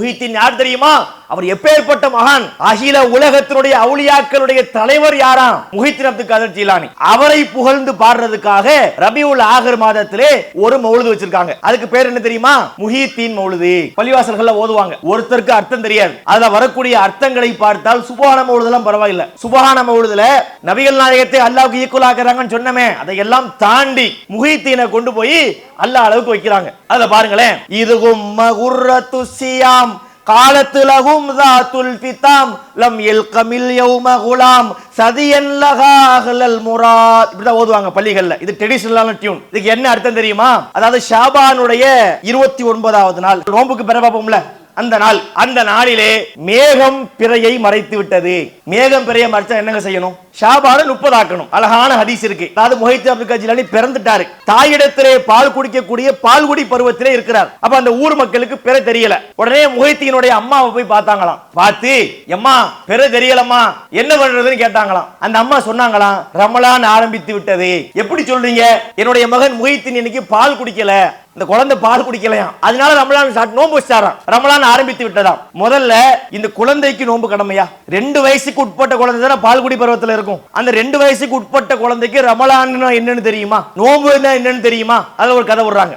முஹித்தீன் யார் தெரியுமா? அவர் எப்பேற்பட்ட மகான்? அகில உலகத்தினுடைய அவுலியாக்களுடைய தலைவர் யாராம்? முஹித்தீன் அப்துல் காதர் ஜீலானி. அவரை புகழ்ந்து பாடுறதுக்காக ரபியுல் ஆகிர் மாதத்திலே ஒரு மௌலிது வச்சிருக்காங்க. அதுக்கு பேர் என்ன தெரியுமா? முஹித்தீன் மௌலிது. பள்ளிவாசல்கள்ல ஓதுவாங்க. ஒருத்தருக்கு அர்த்தம் தெரியாது. அதுல வரக்கூடிய அர்த்தங்களை பார்த்தால் சுபஹான மௌலிதெல்லாம் பரவாயில்லை. சுபஹான மௌலிதுல நபிகள் நாயகத்தை அல்லாஹ்வுக்கு ஈக்குவல் ஆக்குறாங்கன்னு சொன்னமே, அதையெல்லாம் தாண்டி முஹித்தீனை கொண்டு போய் அல்லாஹ் அளவுக்கு வைக்கிறாங்க. அதுல பாருங்களேன், இதுகும் மகுர்ரத்து சியாம் காலத்துலகும் தாத்துல் ஃபிதாம் லம் யல்கமில் யௌம குலாம் சதியன் லஹா அஹ்லல் முராத். இப்படிதான் ஓதுவாங்க பள்ளிகள்ல. இது ட்ரெடிஷனலான டியூன். இதுக்கு என்ன அர்த்தம் தெரியுமா? அதாவது ஷாபானுடைய 29வது நாள், நோன்புக்கு பிற பார்ப்போம்ல, அந்த நாளிலே மேகம் பிறையை மறைத்து விட்டது. மேகம் பிறையை மறைச்சா என்னங்க செய்யணும்? ஷாபான 30 ஆக்கணும். அழகான ஹதீஸ் இருக்கு. அதாவது முஹித்தீன் அப்துல் காதர் ஜீலானி பிறந்துட்டாரு. தாயிடத்திலே பால் குடிக்கக்கூடிய பால்குடி பருவத்திலே இருக்கிறார். அப்ப அந்த ஊர் மக்களுக்கு பிற தெரியல. உடனே முஹித்தீனுடைய அம்மாவை போய் பார்த்தாங்களாம். பார்த்து, எம்மா பிற தெரியலம்மா, என்ன பண்றதுன்னு கேட்டாங்களாம். அந்த அம்மா சொன்னாங்களாம், ரமலான் ஆரம்பித்து விட்டது. எப்படி சொல்றீங்க? என்னுடைய மகன் முஹித்தீன் இன்னைக்கு பால் குடிக்கல, இந்த குழந்தை பால் குடிக்கலையாம், அதனால ரமலான் நோன்பு வச்சாராம். ரமலான் ஆரம்பித்து விட்டதாம். முதல்ல இந்த குழந்தைக்கு நோன்பு கடமையா? 2 வயசுக்கு உட்பட்ட குழந்தை தானே பால்குடி பருவத்தில் இருக்கும். அந்த 2 வயசுக்கு உட்பட்ட குழந்தைக்கு ரமலான் என்னன்னு தெரியுமா? நோன்பு என்னன்னு தெரியுமா? அதுல ஒரு கதை விடுறாங்க.